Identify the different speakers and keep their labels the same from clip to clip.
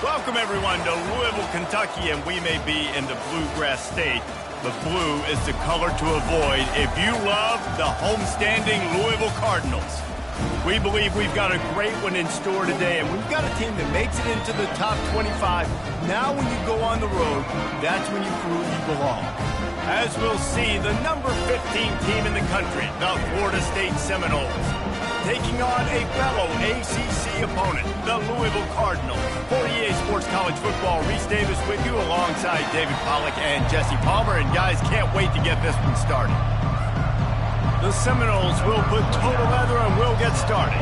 Speaker 1: Welcome, everyone, to Louisville, Kentucky, and we may be in the Bluegrass State, but blue is the color to avoid if you love the homestanding Louisville Cardinals. We believe we've got a great one in store today, and we've got a team that makes it into the top 25. Now when you go on the road, that's when you prove you belong. As we'll see, the number 15 team in the country, the Florida State Seminoles, taking on a fellow ACC opponent, the Louisville Cardinals. For EA Sports College Football, Reese Davis with you alongside David Pollack and Jesse Palmer. And guys, can't wait to get this one started. The Seminoles will put total leather and we'll get started.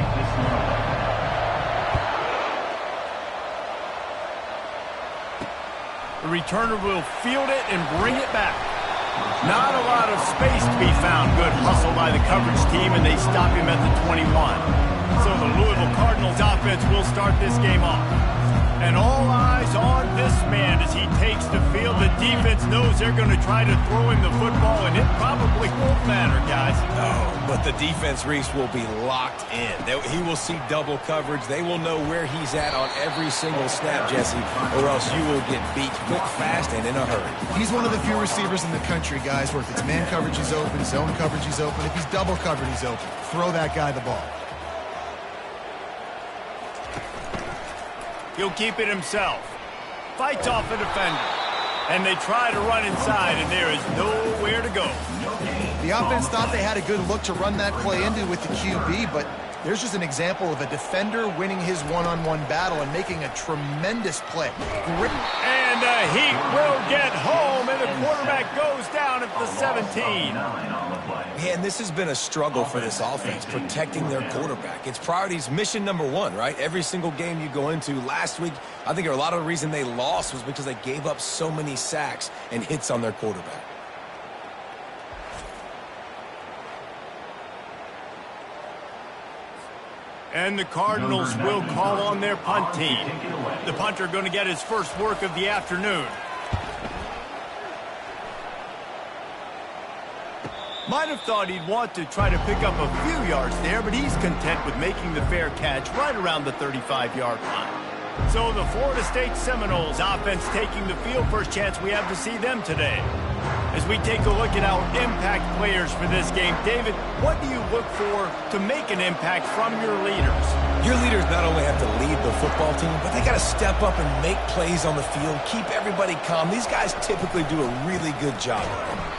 Speaker 1: The returner will field it and bring it back. Not a lot of space to be found. Good hustle by the coverage team, and they stop him at the 21. So the Louisville Cardinals offense will start this game off. And all eyes on this man as he takes the field. The defense knows they're going to try to throw him the football, and it probably won't matter, guys.
Speaker 2: Oh, but the defense, Reese, will be locked in. He will see double coverage. They will know where he's at on every single snap, Jesse, or else you will get beat quick, fast, and in a hurry.
Speaker 3: He's one of the few receivers in the country, guys, where if it's man coverage, he's open, zone coverage, he's open. If he's double covered, he's open. Throw that guy the ball.
Speaker 1: He'll keep it himself. Fights off a defender. And they try to run inside, and there is nowhere to go.
Speaker 3: The offense thought they had a good look to run that play into with the QB, but there's just an example of a defender winning his one-on-one battle and making a tremendous play.
Speaker 1: And the Heat will get home, and the quarterback goes down at the 17.
Speaker 2: Man, this has been a struggle for this offense, protecting their quarterback. It's priorities, mission number one, right? Every single game you go into. Last week, I think a lot of the reason they lost was because they gave up so many sacks and hits on their quarterback.
Speaker 1: And the Cardinals will call on their punt team. The punter going to get his first work of the afternoon. Might have thought he'd want to try to pick up a few yards there, but he's content with making the fair catch right around the 35-yard line. So the Florida State Seminoles offense taking the field. First chance we have to see them today. As we take a look at our impact players for this game, David, what do you look for to make an impact from your leaders?
Speaker 2: Your leaders not only have to lead the football team, but they got to step up and make plays on the field, keep everybody calm. These guys typically do a really good job.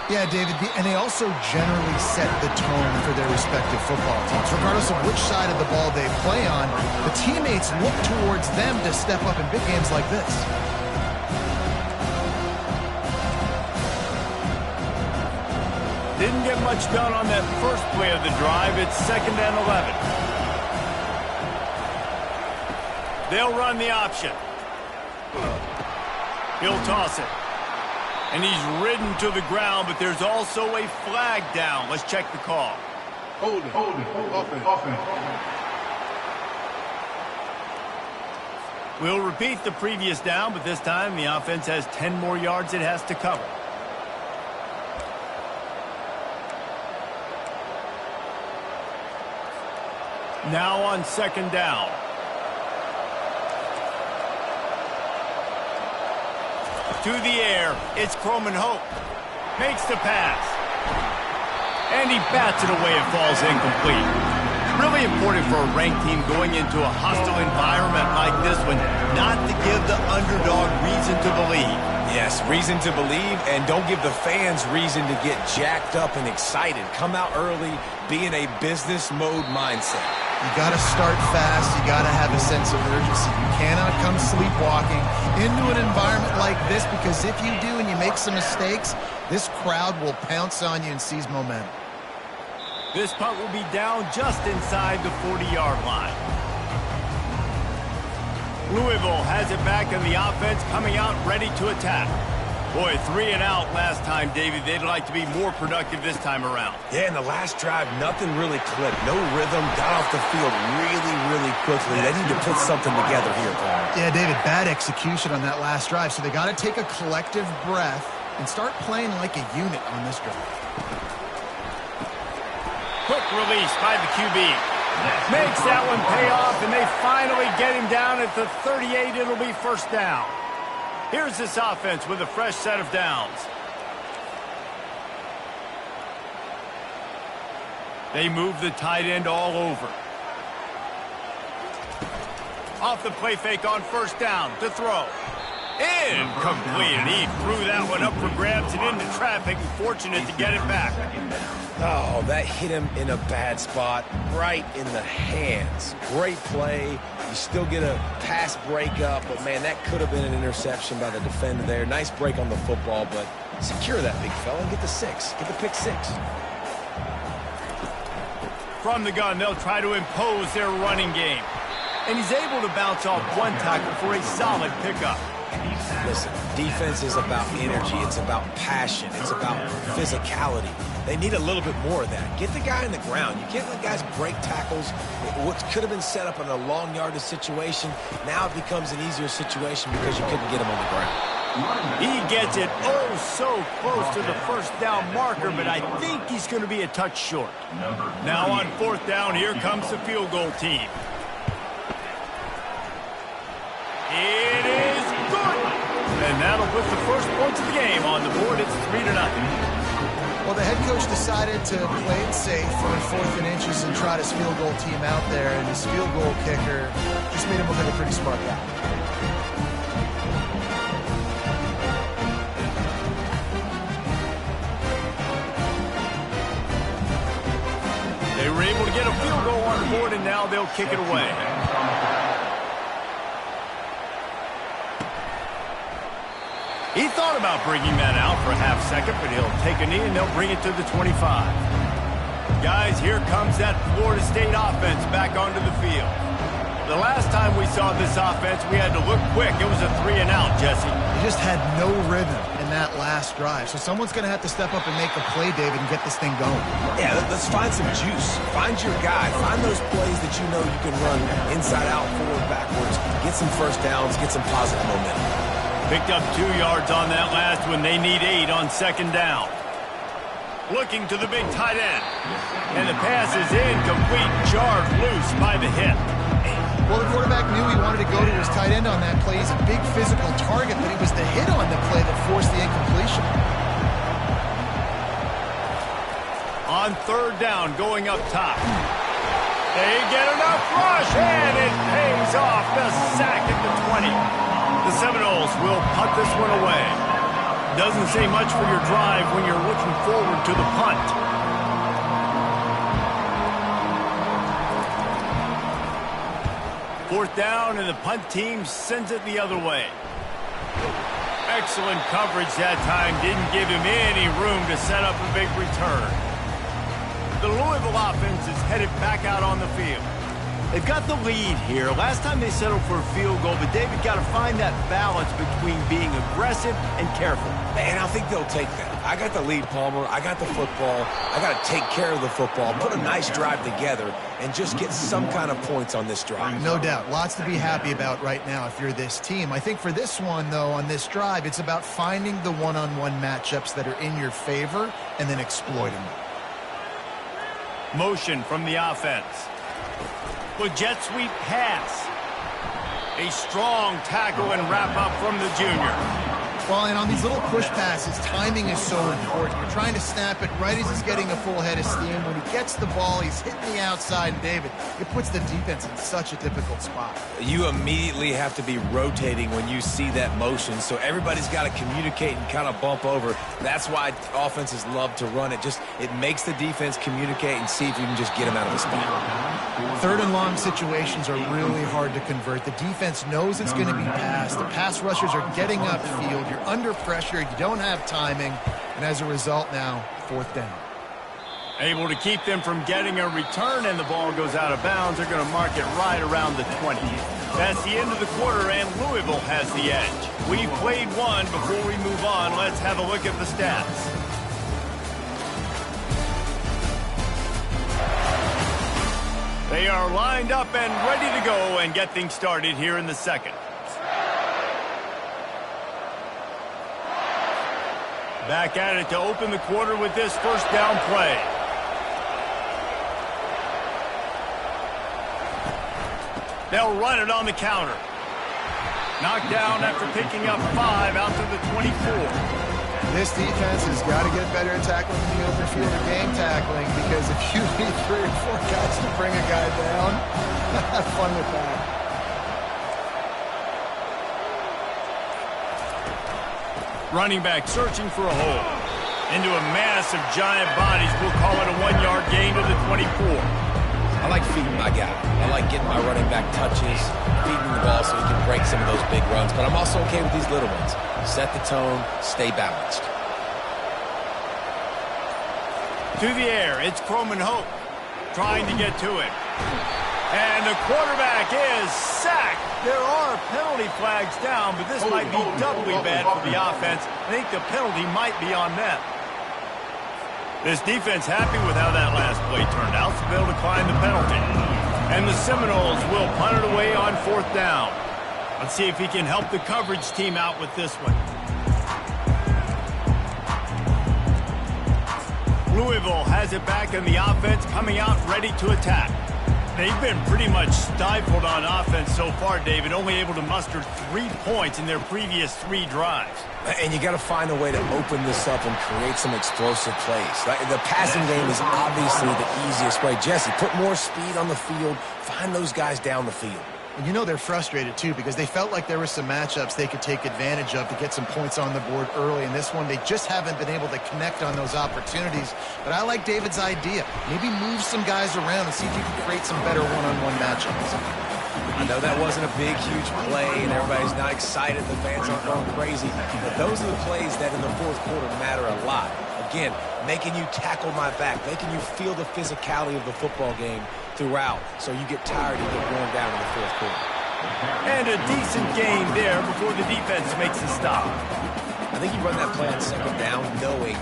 Speaker 3: Yeah, David, and they also generally set the tone for their respective football teams. Regardless of which side of the ball they play on, the teammates look towards them to step up in big games like this.
Speaker 1: Didn't get much done on that first play of the drive. It's 2nd and 11. They'll run the option. He'll toss it. And he's ridden to the ground, but there's also a flag down. Let's check the call.
Speaker 4: Hold it. Offense.
Speaker 1: We'll repeat the previous down, but this time the offense has 10 more yards it has to cover. Now on 2nd down. To the air, it's Croman Hope. Makes the pass. And he bats it away. It falls incomplete. Really important for a ranked team going into a hostile environment like this one, not to give the underdog reason to believe.
Speaker 2: Yes, reason to believe, and don't give the fans reason to get jacked up and excited. Come out early, be in a business mode mindset.
Speaker 3: You got to start fast. You got to have a sense of urgency. You cannot come sleepwalking into an environment like this, because if you do and you make some mistakes, this crowd will pounce on you and seize momentum.
Speaker 1: This punt will be down just inside the 40-yard line. Louisville has it back in the offense, coming out ready to attack. Boy, 3 and out last time, David. They'd like to be more productive this time around.
Speaker 2: Yeah, in the last drive, nothing really clicked. No rhythm, got off the field really quickly. They need to put something together here, Paul.
Speaker 3: Yeah, David, bad execution on that last drive. So they got to take a collective breath and start playing like a unit on this drive.
Speaker 1: Quick release by the QB. Makes that one pay off, and they finally get him down at the 38. It'll be first down. Here's this offense with a fresh set of downs. They move the tight end all over. Off the play fake on first down to throw. Incomplete, and he threw that one up for grabs and into traffic, and fortunate to get it back.
Speaker 2: Oh, that hit him in a bad spot, right in the hands. Great play. You still get a pass breakup, but, man, that could have been an interception by the defender there. Nice break on the football, but secure that big fella and get the six. Get the pick six.
Speaker 1: From the gun, they'll try to impose their running game. And he's able to bounce off one tackle for a solid pickup.
Speaker 2: Listen, defense is about energy. It's about passion. It's about physicality. They need a little bit more of that. Get the guy in the ground. You can't let guys break tackles. What could have been set up in a long yardage situation, now it becomes an easier situation because you couldn't get him on the ground.
Speaker 1: He gets it oh so close to the first down marker, but I think he's going to be a touch short. Now on fourth down, here comes the field goal team. It is good! And that'll put the first points of the game on the board. It's 3-0.
Speaker 3: Well, the head coach decided to play it safe on 4th and inches and trot his field goal team out there, and his field goal kicker just made him look like a pretty smart guy.
Speaker 1: They were able to get a field goal on the board, and now they'll kick it away. He thought about bringing that out for a half second, but he'll take a knee and they'll bring it to the 25. Guys, here comes that Florida State offense back onto the field. The last time we saw this offense, we had to look quick. It was a 3-and-out, Jesse.
Speaker 3: They just had no rhythm in that last drive. So someone's going to have to step up and make a play, David, and get this thing going.
Speaker 2: Yeah, let's find some juice. Find your guy. Find those plays that you know you can run inside out, forward, backwards. Get some first downs. Get some positive momentum.
Speaker 1: Picked up 2 yards on that last one. They need 8 on second down. Looking to the big tight end. And the pass is incomplete, jarred loose by the hip.
Speaker 3: Well, the quarterback knew he wanted to go to his tight end on that play. He's a big physical target, but it was the hit on the play that forced the incompletion.
Speaker 1: On third down, going up top. They get enough rush, and it pays off. The sack at the 20. The Seminoles will punt this one away. Doesn't say much for your drive when you're looking forward to the punt. Fourth down, and the punt team sends it the other way. Excellent coverage that time. Didn't give him any room to set up a big return. The Louisville offense is headed back out on the field. They've got the lead here. Last time they settled for a field goal, but David got to find that balance between being aggressive and careful.
Speaker 2: Man, I think they'll take that. I got the lead, Palmer. I got the football. I got to take care of the football, put a nice drive together, and just get some kind of points on this drive.
Speaker 3: No doubt. Lots to be happy about right now if you're this team. I think for this one, though, on this drive, it's about finding the one-on-one matchups that are in your favor and then exploiting them.
Speaker 1: Motion from the offense. The jet sweep pass. A strong tackle and wrap up from the junior.
Speaker 3: Well, and on these little push passes, timing is so important. You're trying to snap it right as he's getting a full head of steam. When he gets the ball, he's hitting the outside, and David, it puts the defense in such a difficult spot.
Speaker 2: You immediately have to be rotating when you see that motion, so everybody's got to communicate and kind of bump over. That's why offenses love to run it. It makes the defense communicate and see if you can just get them out of the spot.
Speaker 3: Third and long situations are really hard to convert. The defense knows it's going to be passed. The pass rushers are getting upfield. You're under pressure. You don't have timing. And as a result now, fourth down.
Speaker 1: Able to keep them from getting a return, and the ball goes out of bounds. They're going to mark it right around the 20. That's the end of the quarter, and Louisville has the edge. We've played one. Before we move on, let's have a look at the stats. They are lined up and ready to go and get things started here in the second. Back at it to open the quarter with this first down play. They'll run it on the counter. Knocked down after picking up 5 out to the 24.
Speaker 3: This defense has got to get better at tackling in the open field or game tackling, because if you need 3 or 4 guys to bring a guy down, have fun with that.
Speaker 1: Running back searching for a hole. Into a mass of giant bodies. We'll call it a 1-yard gain to the 24.
Speaker 2: I like feeding my guy. I like getting my running back touches, feeding the ball so he can break some of those big runs. But I'm also okay with these little ones. Set the tone, stay balanced.
Speaker 1: To the air, it's Croman Hope trying to get to him. And the quarterback is sacked. There are penalty flags down, but this might be doubly bad for the offense. I think the penalty might be on them. This defense happy with how that last play turned out, so they'll decline the penalty. And the Seminoles will punt it away on 4th down. Let's see if he can help the coverage team out with this one. Louisville has it back in the offense, coming out ready to attack. They've been pretty much stifled on offense so far, David, only able to muster 3 points in their previous 3 drives.
Speaker 2: And you got to find a way to open this up and create some explosive plays. The passing game is obviously the easiest way. Jesse, put more speed on the field. Find those guys down the field.
Speaker 3: And you know they're frustrated, too, because they felt like there were some matchups they could take advantage of to get some points on the board early. In this one, they just haven't been able to connect on those opportunities. But I like David's idea. Maybe move some guys around and see if you can create some better one-on-one matchups.
Speaker 2: I know that wasn't a big, huge play, and everybody's not excited. The fans aren't going crazy. But those are the plays that in the 4th quarter matter a lot. Again, making you tackle my back, making you feel the physicality of the football game throughout, so you get tired and get worn down in the 4th quarter.
Speaker 1: And a decent gain there before the defense makes a stop.
Speaker 2: I think you run that play on 2nd down knowing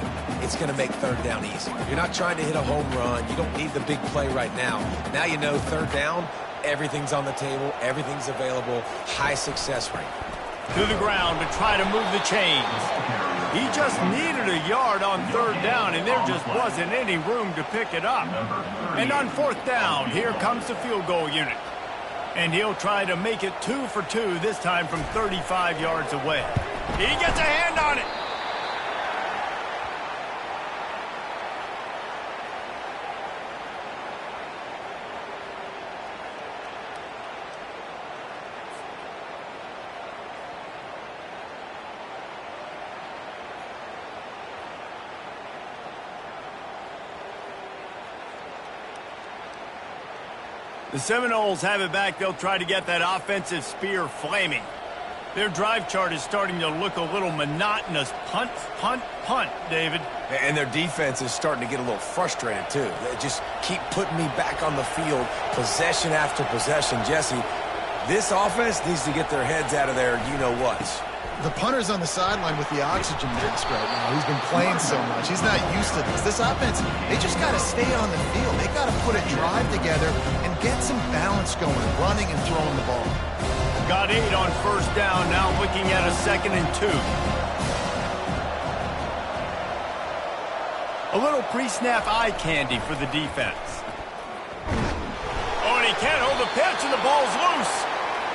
Speaker 2: it's going to make 3rd down easy. You're not trying to hit a home run. You don't need the big play right now. Now you know 3rd down, everything's on the table, everything's available, high success rate.
Speaker 1: To the ground to try to move the chains. He just needed a yard on 3rd down, and there just wasn't any room to pick it up. And on 4th down, here comes the field goal unit. And he'll try to make it 2 for 2, this time from 35 yards away. He gets a hand on it. The Seminoles have it back. They'll try to get that offensive spear flaming. Their drive chart is starting to look a little monotonous. Punt, punt, punt, David.
Speaker 2: And their defense is starting to get a little frustrated, too. They just keep putting me back on the field, possession after possession. Jesse, this offense needs to get their heads out of their you-know-whats.
Speaker 3: The punter's on the sideline with the oxygen mask right now. He's been playing so much. He's not used to this. This offense, they just got to stay on the field. They got to put a drive together and get some balance going, running and throwing the ball.
Speaker 1: Got 8 on 1st down, now looking at a 2nd and 2. A little pre-snap eye candy for the defense. Oh, and he can't hold the pitch, and the ball's loose.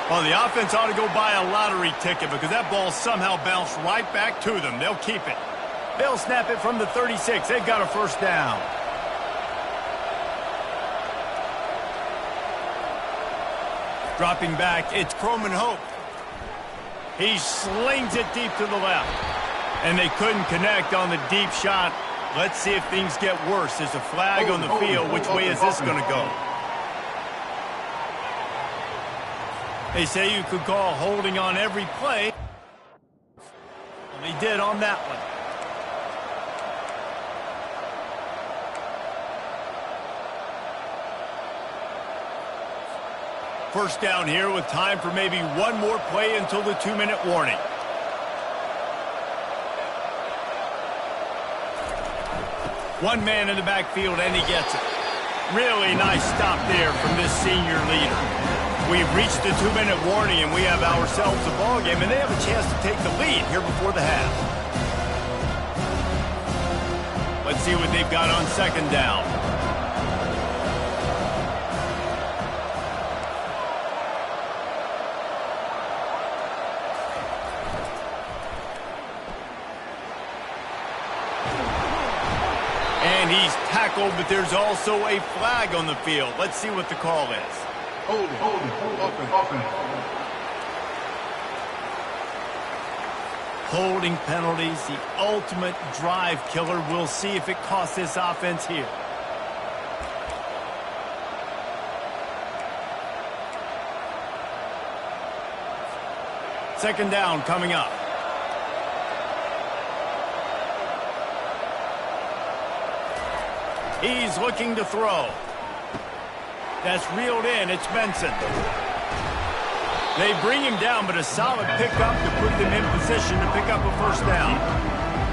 Speaker 1: Well, the offense ought to go buy a lottery ticket because that ball somehow bounced right back to them. They'll keep it. They'll snap it from the 36. They've got a 1st down. Dropping back, it's Croman Hope. He slings it deep to the left. And they couldn't connect on the deep shot. Let's see if things get worse. There's a flag on the field. Which way is this going to go? They say you could call holding on every play. And they did on that one. First down here with time for maybe one more play until the 2-minute warning. One man in the backfield, and he gets it. Really nice stop there from this senior leader. We've reached the 2-minute warning, and we have ourselves a ball game, and they have a chance to take the lead here before the half. Let's see what they've got on 2nd down. And he's tackled, but there's also a flag on the field. Let's see what the call is.
Speaker 4: Hold it, offense.
Speaker 1: Holding penalties, the ultimate drive killer. We'll see if it costs this offense here. Second down coming up. He's looking to throw. That's reeled in. It's Benson. They bring him down, but a solid pickup to put them in position to pick up a first down.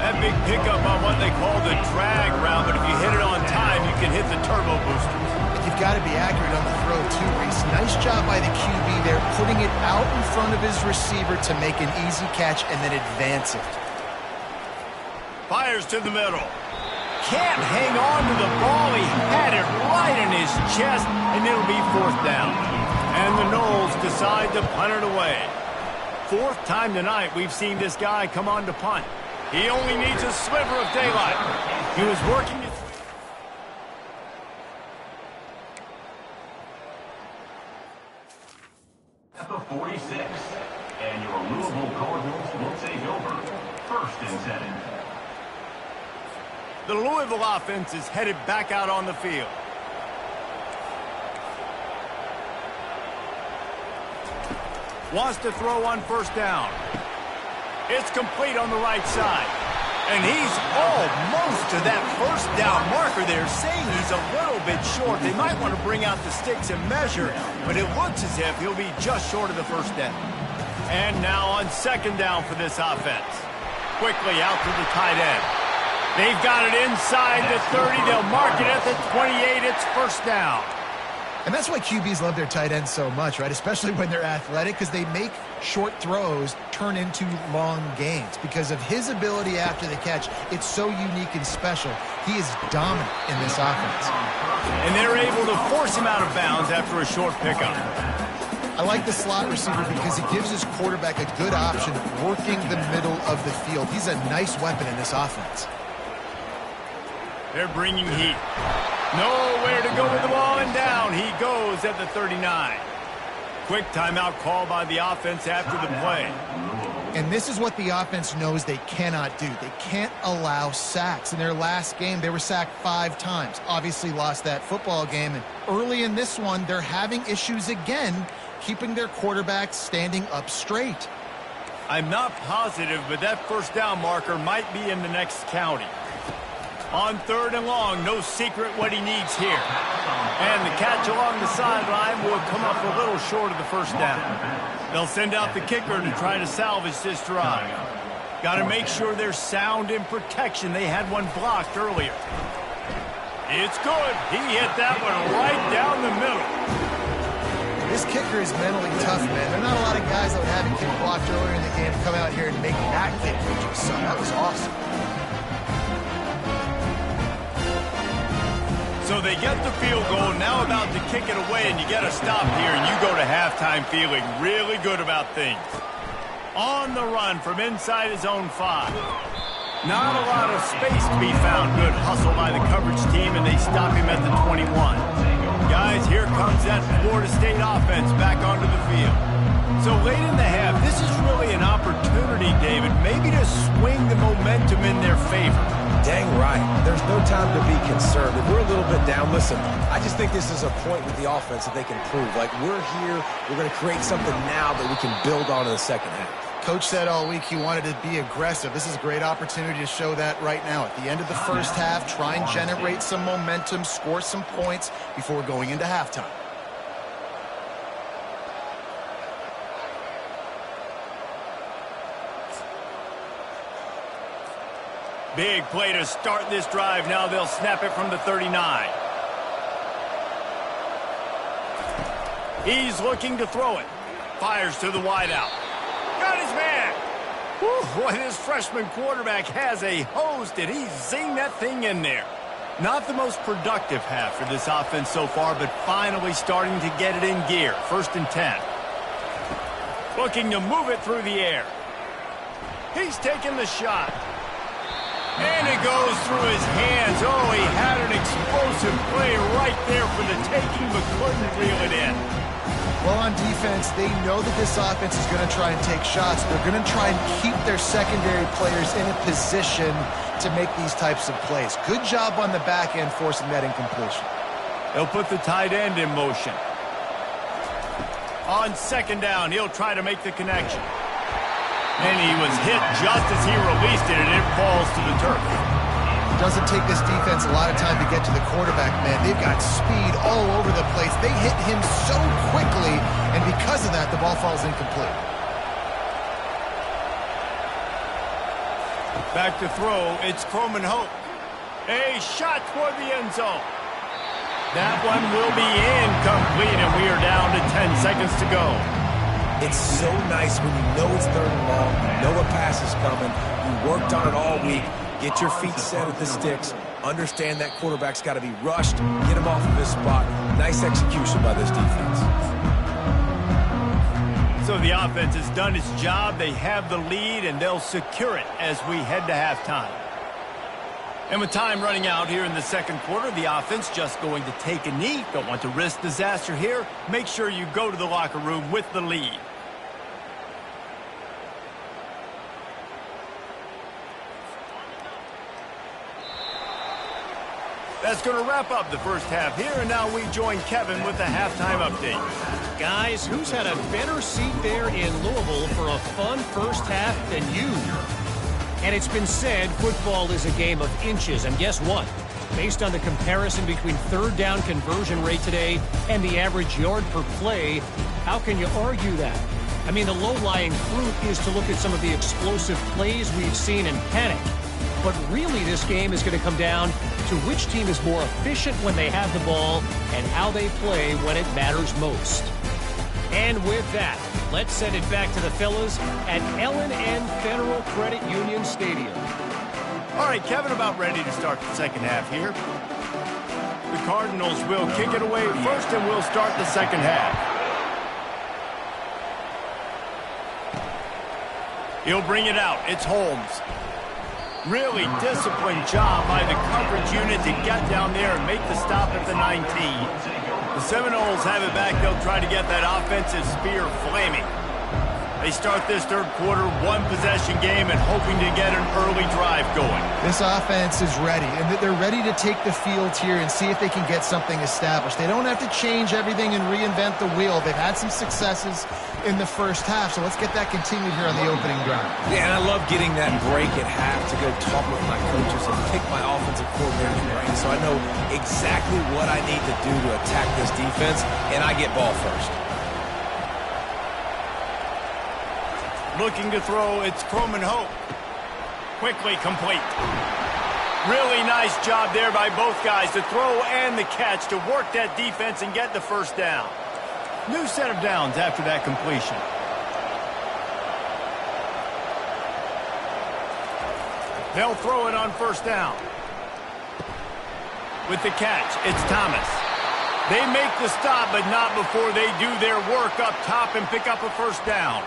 Speaker 1: That big pickup on what they call the drag route, but if you hit it on time, you can hit the turbo boosters.
Speaker 3: You've got to be accurate on the throw, too, Reese. Nice job by the QB there, putting it out in front of his receiver to make an easy catch and then advance it.
Speaker 1: Fires to the middle. Can't hang on to the ball. He had it right in his chest, and it'll be fourth down. And the Knowles decide to punt it away. Fourth time tonight we've seen this guy come on to punt. He only needs a sliver of daylight. He was working his...
Speaker 5: At the 46, and your Louisville Cardinals will take over. First and 10.
Speaker 1: The Louisville offense is headed back out on the field. Wants to throw on first down. It's complete on the right side. And he's almost to that first down marker there, saying he's a little bit short. They might want to bring out the sticks and measure, but it looks as if he'll be just short of the first down. And now on second down for this offense. Quickly out to the tight end. They've got it inside the 30. They'll mark it at the 28. It's first down.
Speaker 3: And that's why QBs love their tight ends so much, right? Especially when they're athletic, because they make short throws turn into long gains. Because of his ability after the catch, it's so unique and special. He is dominant in this offense.
Speaker 1: And they're able to force him out of bounds after a short pickup.
Speaker 3: I like the slot receiver because it gives his quarterback a good option working the middle of the field. He's a nice weapon in this offense.
Speaker 1: They're bringing heat. Nowhere to go with the ball, and down he goes at the 39. Quick timeout call by the offense after the play.
Speaker 3: And this is what the offense knows they cannot do. They can't allow sacks. In their last game, they were sacked 5 times. Obviously lost that football game. And early in this one, they're having issues again, keeping their quarterback standing up straight.
Speaker 1: I'm not positive, but that first down marker might be in the next county. On third and long, no secret what he needs here. And the catch along the sideline will come up a little short of the first down. They'll send out the kicker to try to salvage this drive. Got to make sure they're sound in protection. They had one blocked earlier. It's good. He hit that one right down the middle.
Speaker 3: This kicker is mentally tough, man. There are not a lot of guys that would have a kick blocked earlier in the game come out here and make that kick for just so. That was awesome.
Speaker 1: So they get the field goal, now about to kick it away, and you get a stop here, and you go to halftime feeling really good about things. On the run from inside his own 5. Not a lot of space to be found. Good hustle by the coverage team, and they stop him at the 21. Guys, here comes that Florida State offense back onto the field. So late in the half, this is really an opportunity, David, maybe to swing the momentum in their favor.
Speaker 2: Dang right. There's no time to be concerned. If we're a little bit down, listen, I just think this is a point with the offense that they can prove. Like, we're here, we're going to create something now that we can build on in the second half.
Speaker 3: Coach said all week he wanted to be aggressive. This is a great opportunity to show that right now. At the end of the first half, try and generate some momentum, score some points before going into halftime.
Speaker 1: Big play to start this drive. Now they'll snap it from the 39. He's looking to throw it. Fires to the wideout. Got his man. Whew, boy, this freshman quarterback has a hose. Did he zing that thing in there? Not the most productive half for this offense so far, but finally starting to get it in gear. First and 10. Looking to move it through the air. He's taking the shot. And it goes through his hands. Oh, he had an explosive play right there for the taking, but couldn't reel it in.
Speaker 3: Well, on defense, they know that this offense is going to try and take shots. They're going to try and keep their secondary players in a position to make these types of plays. Good job on the back end forcing that incompletion.
Speaker 1: They'll put the tight end in motion. On second down, he'll try to make the connection. And he was hit just as he released it, and it falls to the turf.
Speaker 3: It doesn't take this defense a lot of time to get to the quarterback, man. They've got speed all over the place. They hit him so quickly, and because of that, the ball falls incomplete.
Speaker 1: Back to throw, it's Croman Hope. A shot toward the end zone. That one will be incomplete, and we are down to 10 seconds to go.
Speaker 2: It's so nice when you know it's third and long, you know a pass is coming, you worked on it all week, get your feet set at the sticks, understand that quarterback's got to be rushed, get him off of his spot. Nice execution by this defense.
Speaker 1: So the offense has done its job. They have the lead, and they'll secure it as we head to halftime. And with time running out here in the second quarter, the offense just going to take a knee. Don't want to risk disaster here. Make sure you go to the locker room with the lead. That's going to wrap up the first half here, and now we join Kevin with the halftime update.
Speaker 6: Guys, who's had a better seat there in Louisville for a fun first half than you? And it's been said football is a game of inches, and guess what? Based on the comparison between third down conversion rate today and the average yard per play, how can you argue that? I mean, the low-lying fruit is to look at some of the explosive plays we've seen and panic. But really, this game is going to come down to which team is more efficient when they have the ball and how they play when it matters most. And with that, let's send it back to the fellas at L&N Federal Credit Union Stadium.
Speaker 1: All right, Kevin, about ready to start the second half here. The Cardinals will kick it away first, and we'll start the second half. He'll bring it out. It's Holmes. Really disciplined job by the coverage unit to get down there and make the stop at the 19. The Seminoles have it back. They'll try to get that offensive spear flaming. They start this third quarter, one-possession game, and hoping to get an early drive going.
Speaker 3: This offense is ready, and they're ready to take the field here and see if they can get something established. They don't have to change everything and reinvent the wheel. They've had some successes in the first half, so let's get that continued here on the opening drive.
Speaker 2: Yeah, and I love getting that break at half to go talk with my coaches and pick my offensive coordinator's brain, so I know exactly what I need to do to attack this defense, and I get ball first.
Speaker 1: Looking to throw, it's Croman Hope. Quickly complete. Really nice job there by both guys, the throw and the catch, to work that defense and get the first down. New set of downs after that completion. They'll throw it on first down. With the catch, it's Thomas. They make the stop, but not before they do their work up top and pick up a first down.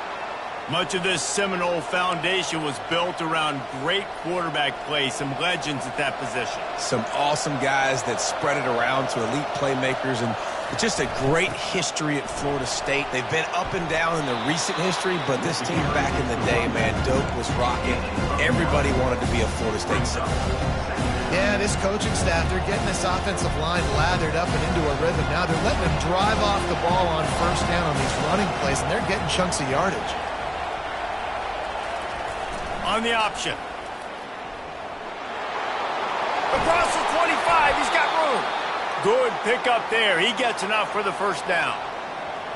Speaker 1: Much of this Seminole foundation was built around great quarterback play, some legends at that position.
Speaker 2: Some awesome guys that spread it around to elite playmakers, and just a great history at Florida State. They've been up and down in the recent history, but this team back in the day, man, Doak was rocking. Everybody wanted to be a Florida State Seminole.
Speaker 3: Yeah, this coaching staff, they're getting this offensive line lathered up and into a rhythm now. They're letting them drive off the ball on first down on these running plays, and they're getting chunks of yardage.
Speaker 1: On the option. Across the 25, he's got room. Good pickup there. He gets enough for the first down.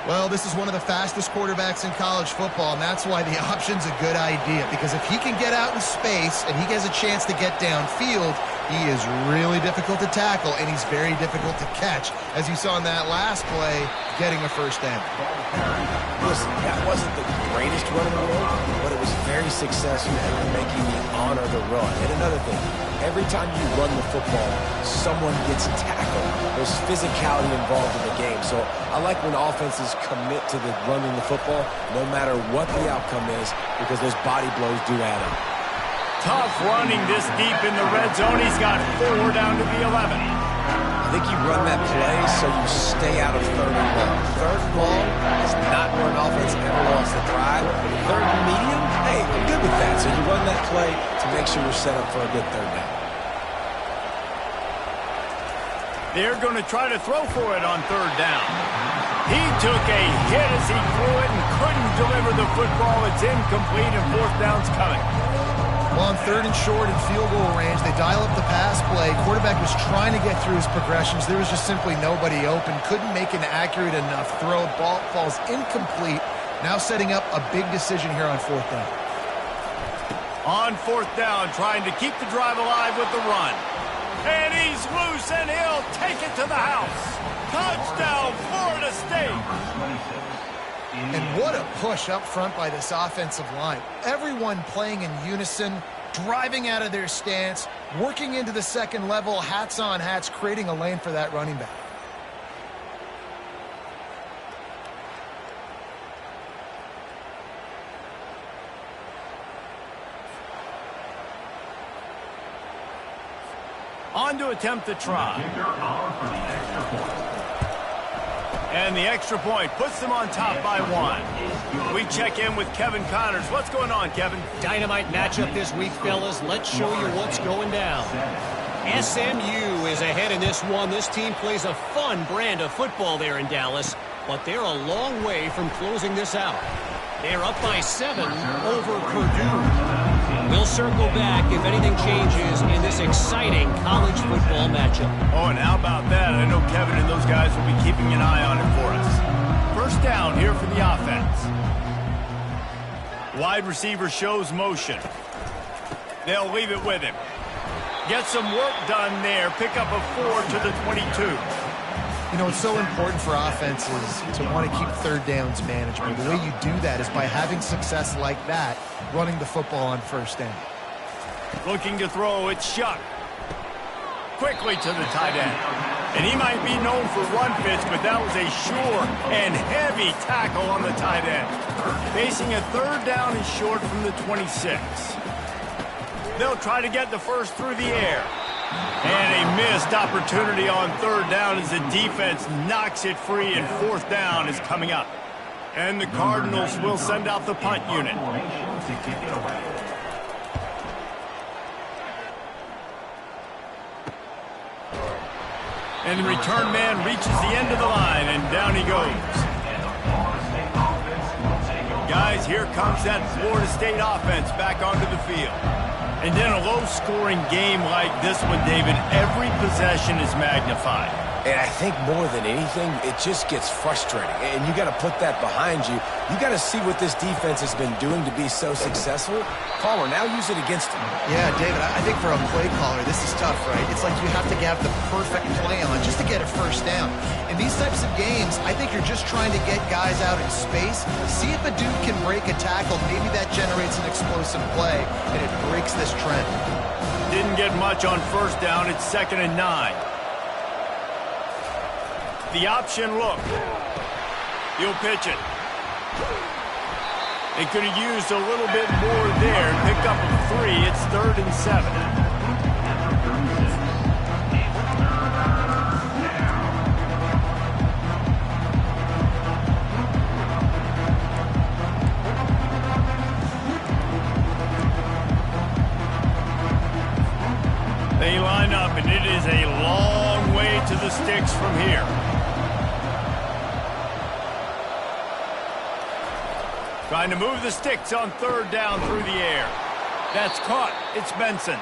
Speaker 3: Well, this is one of the fastest quarterbacks in college football, and that's why the option's a good idea, because if he can get out in space and he gets a chance to get downfield, he is really difficult to tackle, and he's very difficult to catch, as you saw in that last play, getting a first down.
Speaker 2: Listen, that wasn't the greatest run in the world, but it was very successful at making me honor the run. And another thing, every time you run the football, someone gets tackled. There's physicality involved in the game. So I like when offenses commit to the running the football, no matter what the outcome is, because those body blows do add up.
Speaker 1: Tough running this deep in the red zone. He's got 4 down to the 11.
Speaker 2: I think you run that play so you stay out of third and long. Third and long is not where an offense ever wants to drive. Third and medium, hey, I'm good with that. So you run that play to make sure you're set up for a good third down.
Speaker 1: They're going to try to throw for it on third down. He took a hit as he threw it and couldn't deliver the football. It's incomplete and fourth down's coming.
Speaker 3: Well, on third and short and field goal range, they dial up the pass play. Quarterback was trying to get through his progressions. There was just simply nobody open. Couldn't make an accurate enough throw. Ball falls incomplete. Now setting up a big decision here on fourth down.
Speaker 1: On fourth down, trying to keep the drive alive with the run. And he's loose, and he'll take it to the house. Touchdown, Florida State.
Speaker 3: And what a push up front by this offensive line. Everyone playing in unison, driving out of their stance, working into the second level, hats on hats, creating a lane for that running back.
Speaker 1: On to attempt the try. And the extra point puts them on top by 1. We check in with Kevin Connors. What's going on, Kevin?
Speaker 6: Dynamite matchup this week, fellas. Let's show you what's going down. SMU is ahead in this one. This team plays a fun brand of football there in Dallas, but they're a long way from closing this out. They're up by 7 over Purdue. We'll circle back if anything changes in this exciting college football matchup.
Speaker 1: Oh, and how about that? I know Kevin and those guys will be keeping an eye on it for us. First down here for the offense. Wide receiver shows motion. They'll leave it with him. Get some work done there. Pick up a 4 to the 22.
Speaker 3: You know, it's so important for offenses to want to keep third downs manageable. The way you do that is by having success like that, running the football on first down.
Speaker 1: Looking to throw, it's Shuck. Quickly to the tight end. And he might be known for run fits, but that was a sure and heavy tackle on the tight end. Facing a third down and short from the 26. They'll try to get the first through the air. And a missed opportunity on third down as the defense knocks it free, and fourth down is coming up. And the Cardinals will send out the punt unit. And the return man reaches the end of the line, and down he goes. Guys, here comes that Florida State offense back onto the field. And in a low-scoring game like this one, David, every possession is magnified.
Speaker 2: And I think more than anything, it just gets frustrating. And you got to put that behind you. You got to see what this defense has been doing to be so successful. Caller, now use it against them.
Speaker 3: Yeah, David, I think for a play caller, this is tough, right? It's like you have to have the perfect play on just to get a first down. In these types of games, I think you're just trying to get guys out in space, see if a dude can break a tackle. Maybe that generates an explosive play, and it breaks this trend.
Speaker 1: Didn't get much on first down. It's 2nd and 9. The option look. He'll pitch it. They could have used a little bit more there and picked up a 3. It's 3rd and 7. They line up, and it is a long way to the sticks from here. Trying to move the sticks on third down through the air. That's caught. It's Benson.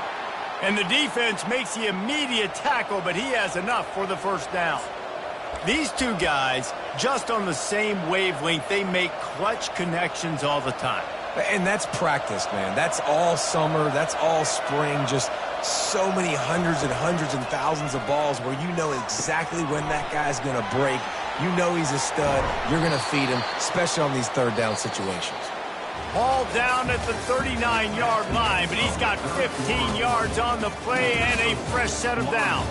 Speaker 1: And the defense makes the immediate tackle, but he has enough for the first down. These two guys, just on the same wavelength, they make clutch connections all the time.
Speaker 2: And that's practice, man. That's all summer. That's all spring. Just so many hundreds and thousands of balls where you know exactly when that guy's going to break. You know he's a stud. You're going to feed him, especially on these third down situations.
Speaker 1: Ball down at the 39-yard line, but he's got 15 yards on the play and a fresh set of downs.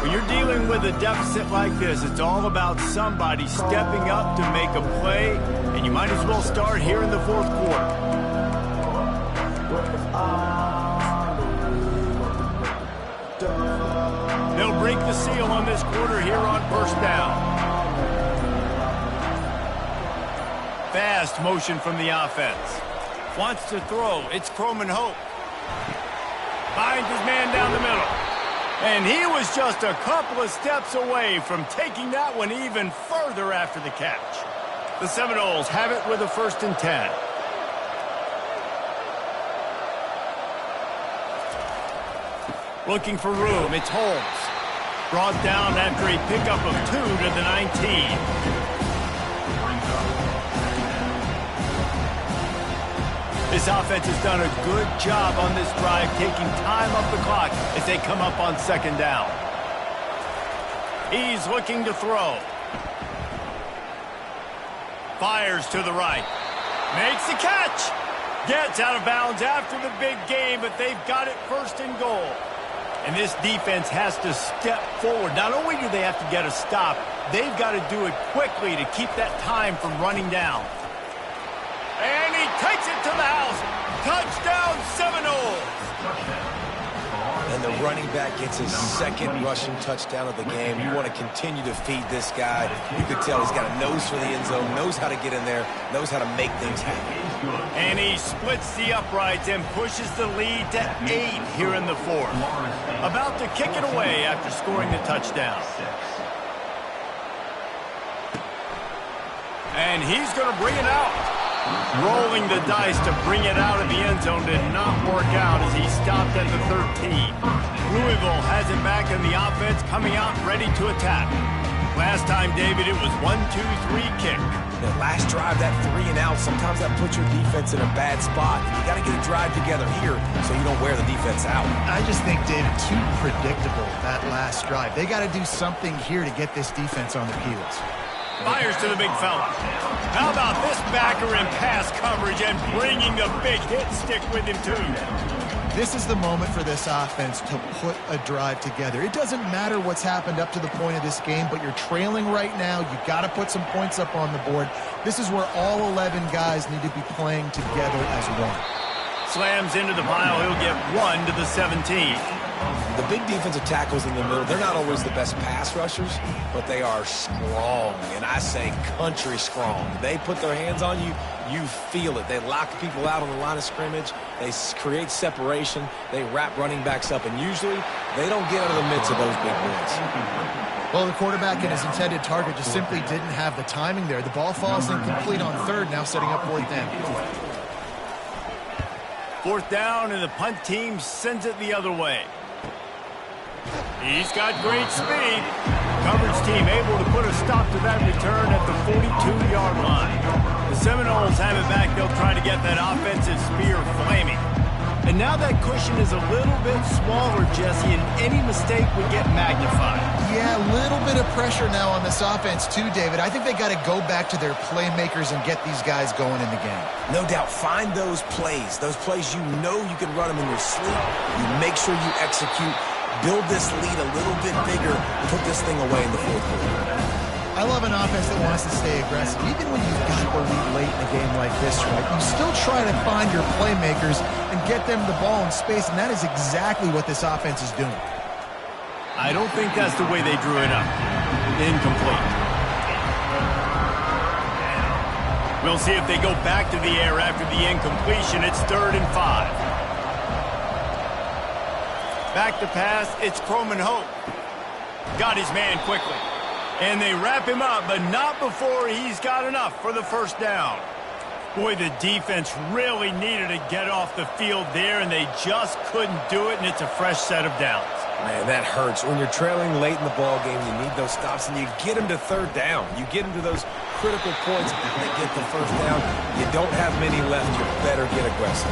Speaker 1: When you're dealing with a deficit like this, it's all about somebody stepping up to make a play, and you might as well start here in the fourth quarter. They'll break the seal on this quarter here on first down. Fast motion from the offense. Wants to throw. It's Croman Hope. Finds his man down the middle. And he was just a couple of steps away from taking that one even further after the catch. The Seminoles have it with a 1st and 10. Looking for room. It's Holmes. Brought down after a pickup of 2 to the 19. This offense has done a good job on this drive, taking time off the clock as they come up on 2nd down. He's looking to throw. Fires to the right. Makes the catch. Gets out of bounds after the big game, but they've got it 1st and goal. And this defense has to step forward. Not only do they have to get a stop, they've got to do it quickly to keep that time from running down. And he takes it to the house. Touchdown, Seminoles.
Speaker 2: And the running back gets his 2nd rushing touchdown of the game. You want to continue to feed this guy. You could tell he's got a nose for the end zone, knows how to get in there, knows how to make things happen.
Speaker 1: And he splits the uprights and pushes the lead to 8 here in the 4th. About to kick it away after scoring the touchdown. And he's going to bring it out. Rolling the dice to bring it out of the end zone did not work out as he stopped at the 13. Louisville has it back in the offense, coming out ready to attack. Last time, David, it was 1-2-3 kick.
Speaker 2: That last drive, that 3 and out, sometimes that puts your defense in a bad spot. You got to get a drive together here so you don't wear the defense out.
Speaker 3: I just think, David, too predictable, that last drive. They got to do something here to get this defense on their heels.
Speaker 1: Fires to the big fella. How about this backer in pass coverage and bringing the big hit stick with him, too?
Speaker 3: This is the moment for this offense to put a drive together. It doesn't matter what's happened up to the point of this game, but you're trailing right now. You got to put some points up on the board. This is where all 11 guys need to be playing together as one.
Speaker 1: Slams into the pile. He'll get 1 to the 17.
Speaker 2: The big defensive tackles in the middle, they're not always the best pass rushers, but they are strong, and I say country strong. They put their hands on you, you feel it. They lock people out on the line of scrimmage. They create separation. They wrap running backs up, and usually they don't get out of the midst of those big boys.
Speaker 3: Well, the quarterback and his intended target just simply didn't have the timing there. The ball falls incomplete on 3rd, now setting up 4th down.
Speaker 1: 4th down, and the punt team sends it the other way. He's got great speed. Coverage team able to put a stop to that return at the 42-yard line. The Seminoles have it back. They'll try to get that offensive spear flaming. And now that cushion is a little bit smaller, Jesse, and any mistake would get magnified.
Speaker 3: Yeah, a little bit of pressure now on this offense too, David. I think they got to go back to their playmakers and get these guys going in the game.
Speaker 2: No doubt. Find those plays you know you can run them in your sleep. You make sure you execute. Build this lead a little bit bigger, put this thing away in the 4th quarter.
Speaker 3: I love an offense that wants to stay aggressive. Even when you've got the lead late in a game like this, right, you still try to find your playmakers and get them the ball in space, and that is exactly what this offense is doing.
Speaker 1: I don't think that's the way they drew it up. Incomplete. We'll see if they go back to the air after the incompletion. It's 3rd and 5. Back to pass, it's Croman Hope. Got his man quickly. And they wrap him up, but not before he's got enough for the 1st down. Boy, the defense really needed to get off the field there, and they just couldn't do it, and it's a fresh set of downs.
Speaker 2: Man, that hurts. When you're trailing late in the ball game, you need those stops, and you get them to 3rd down. You get them to those critical points, and they get the 1st down. You don't have many left. You better get aggressive.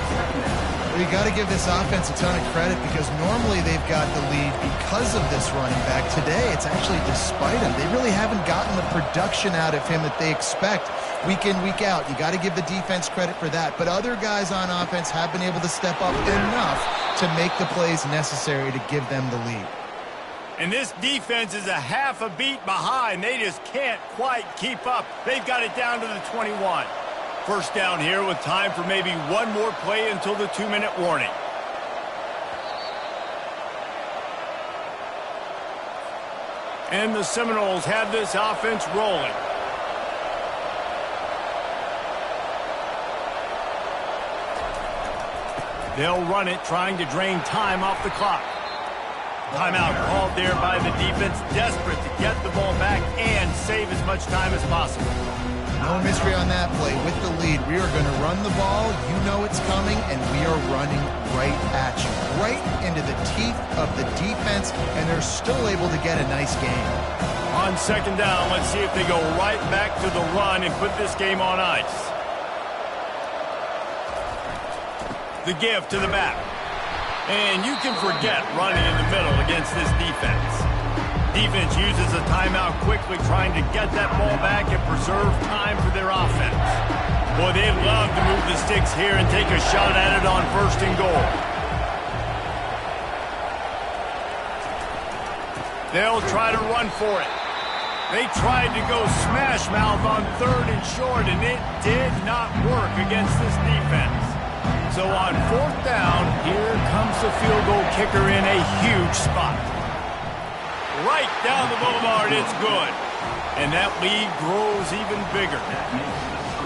Speaker 3: Well, you got to give this offense a ton of credit because normally they've got the lead because of this running back. Today, it's actually despite him. They really haven't gotten the production out of him that they expect week in, week out. You got to give the defense credit for that. But other guys on offense have been able to step up enough to make the plays necessary to give them the lead.
Speaker 1: And this defense is a half a beat behind. They just can't quite keep up. They've got it down to the 21. First down here with time for maybe one more play until the 2-minute warning. And the Seminoles have this offense rolling. They'll run it, trying to drain time off the clock. Timeout called there by the defense, desperate to get the ball back and save as much time as possible.
Speaker 3: No mystery on that play. With the lead, we are going to run the ball. You know it's coming, and we are running right at you. Right into the teeth of the defense, and they're still able to get a nice game.
Speaker 1: On second down, let's see if they go right back to the run and put this game on ice. The give to the back. And you can forget running in the middle against this defense. Defense uses a timeout quickly, trying to get that ball back and preserve time for their offense. Boy, they'd love to move the sticks here and take a shot at it on first and goal. They'll try to run for it. They tried to go smash mouth on third and short, and it did not work against this defense. So on fourth down, here comes the field goal kicker in a huge spot. Right down the boulevard, it's good. And that lead grows even bigger.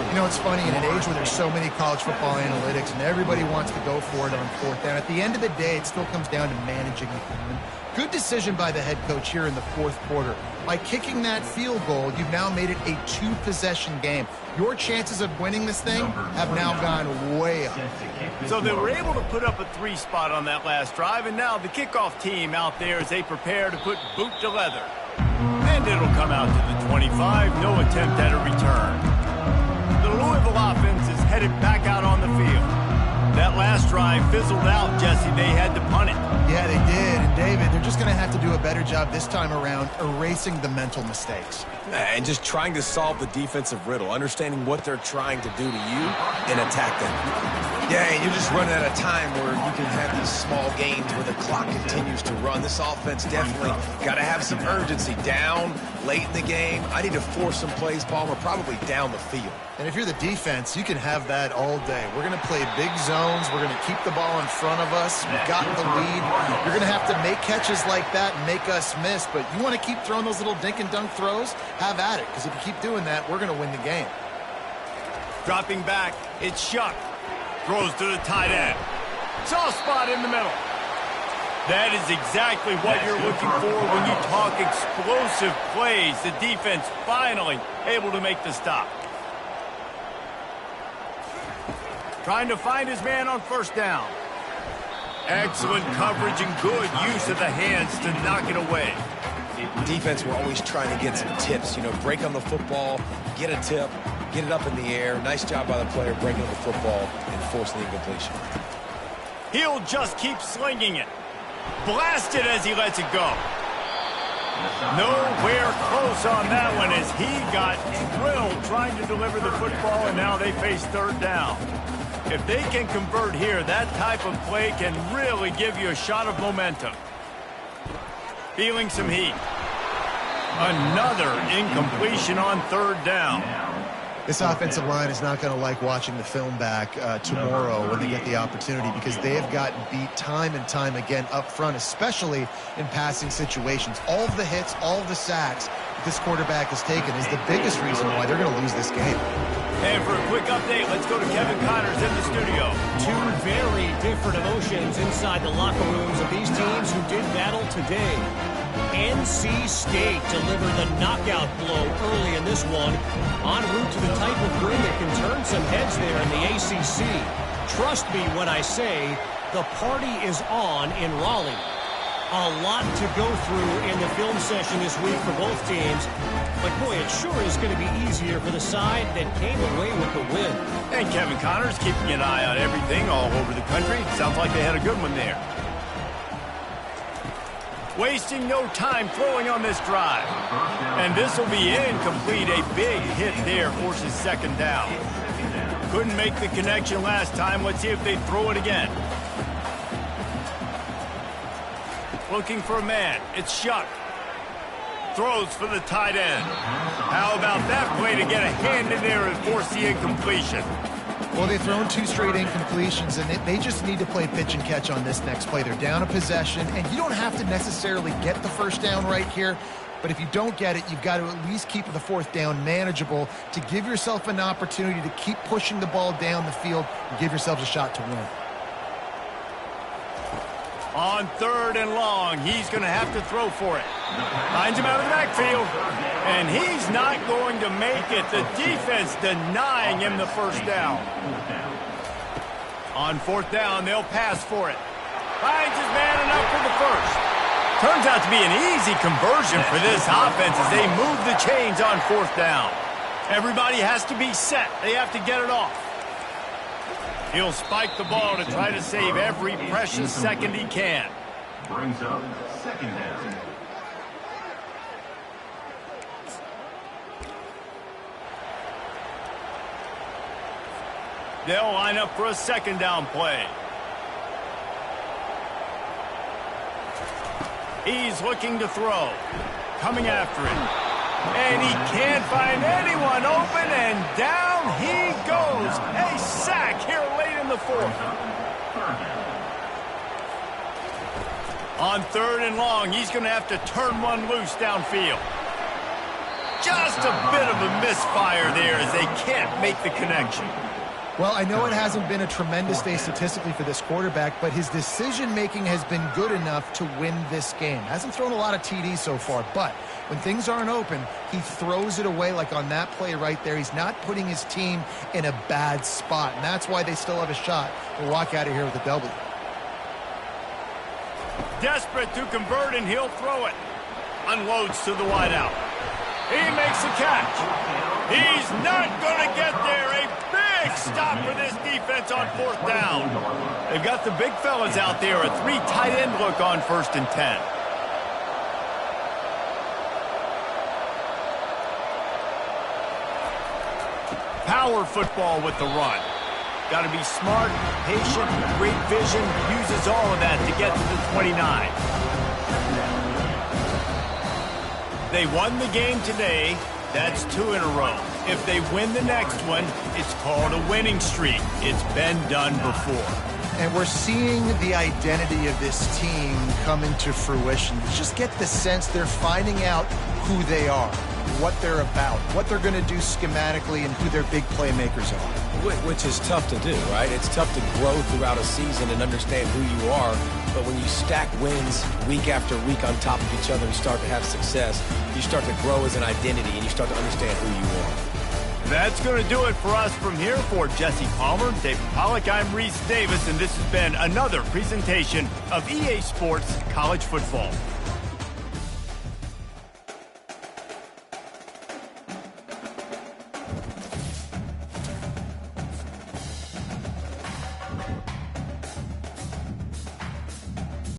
Speaker 3: You know, it's funny, in an age where there's so many college football analytics and everybody wants to go for it on fourth down, at the end of the day, it still comes down to managing the game. Good decision by the head coach here in the fourth quarter. By kicking that field goal, you've now made it a two-possession game. Your chances of winning this thing have now gone way up.
Speaker 1: So they were able to put up a 3 spot on that last drive, and now the kickoff team out there as they prepare to put boot to leather. And it'll come out to the 25, no attempt at a return. The Louisville offense is headed back out on the field. That last drive fizzled out, Jesse. They had to punt it.
Speaker 3: Yeah, they did. And, David, they're just going to have to do a better job this time around erasing the mental mistakes.
Speaker 2: And just trying to solve the defensive riddle, understanding what they're trying to do to you and attack them. Yeah, and you're just running out of time where you can have these small gains where the clock continues to run. This offense definitely got to have some urgency down late in the game. I need to force some plays, Palmer, probably down the field.
Speaker 3: And if you're the defense, you can have that all day. We're going to play big zones. We're going to keep the ball in front of us. We've got the lead. You're going to have to make catches like that and make us miss. But you want to keep throwing those little dink and dunk throws? Have at it. Because if you keep doing that, we're going to win the game.
Speaker 1: Dropping back, it's Shuck. Throws to the tight end. Soft spot in the middle. That is exactly what you're looking for when you talk explosive plays. The defense finally able to make the stop. Trying to find his man on first down. Excellent coverage and good use of the hands to knock it away.
Speaker 2: Defense, we're always trying to get some tips. You know, break on the football, get a tip, get it up in the air. Nice job by the player breaking on the football and forcing the incompletion.
Speaker 1: He'll just keep slinging it. Blast it as he lets it go. Nowhere close on that one as he got drilled trying to deliver the football, and now they face third down. If they can convert here, that type of play can really give you a shot of momentum. Feeling some heat. Another incompletion on third down.
Speaker 3: This offensive line is not going to like watching the film back tomorrow when they get the opportunity, because they have gotten beat time and time again up front, especially in passing situations. All of the hits, all of the sacks that this quarterback has taken is the biggest reason why they're going to lose this game.
Speaker 1: And for a quick update, let's go to Kevin Connors in the studio.
Speaker 6: Two very different emotions inside the locker rooms of these teams who did battle today. NC State delivered the knockout blow early in this one, en route to the type of win that can turn some heads there in the ACC. Trust me when I say the party is on in Raleigh. A lot to go through in the film session this week for both teams. But, boy, it sure is going to be easier for the side that came away with the win.
Speaker 1: And Kevin Connors keeping an eye on everything all over the country. Sounds like they had a good one there. Wasting no time throwing on this drive. And this will be incomplete. A big hit there forces second down. Couldn't make the connection last time. Let's see if they throw it again. looking for a man. It's Shuck. Throws for the tight end. How about that play to get a hand in there and force the incompletion?
Speaker 3: Well, they've thrown 2 straight incompletions, and they just need to play pitch and catch on this next play. They're down a possession, and you don't have to necessarily get the first down right here, but if you don't get it, you've got to at least keep the 4th down manageable to give yourself an opportunity to keep pushing the ball down the field and give yourselves a shot to win.
Speaker 1: On 3rd and long, he's going to have to throw for it. Finds him out of the backfield, and he's not going to make it. The defense denying him the first down. On 4th down, they'll pass for it. Finds his man enough for the first. Turns out to be an easy conversion for this offense as they move the chains on 4th down. Everybody has to be set. They have to get it off. He'll spike the ball to try to save every precious second he can.
Speaker 5: Brings up 2nd down.
Speaker 1: They'll line up for a 2nd down play. He's looking to throw. Coming after it. And he can't find anyone open, and down he goes. A sack here late in the 4th. On 3rd and long, he's going to have to turn one loose downfield. Just a bit of a misfire there as they can't make the connection.
Speaker 3: Well, I know it hasn't been a tremendous day statistically for this quarterback, but his decision-making has been good enough to win this game. Hasn't thrown a lot of TDs so far, but when things aren't open, he throws it away like on that play right there. He's not putting his team in a bad spot, and that's why they still have a shot to walk out of here with a W.
Speaker 1: Desperate to convert, and he'll throw it. Unloads to the wideout. He makes a catch. He's not going to get there. A big stop for this defense on 4th down. They've got the big fellas out there. A 3 tight end look on 1st and 10. Power football with the run. Got to be smart, patient, great vision. Uses all of that to get to the 29. They won the game today. That's 2 in a row. If they win the next one, it's called a winning streak. It's been done before.
Speaker 3: And we're seeing the identity of this team come into fruition. You just get the sense they're finding out who they are, what they're about, what they're going to do schematically, and who their big playmakers are.
Speaker 2: Which is tough to do, right? It's tough to grow throughout a season and understand who you are. But when you stack wins week after week on top of each other and start to have success, you start to grow as an identity and you start to understand who you are.
Speaker 1: That's going to do it for us from here. For Jesse Palmer, David Pollack, I'm Reese Davis, and this has been another presentation of EA Sports College Football.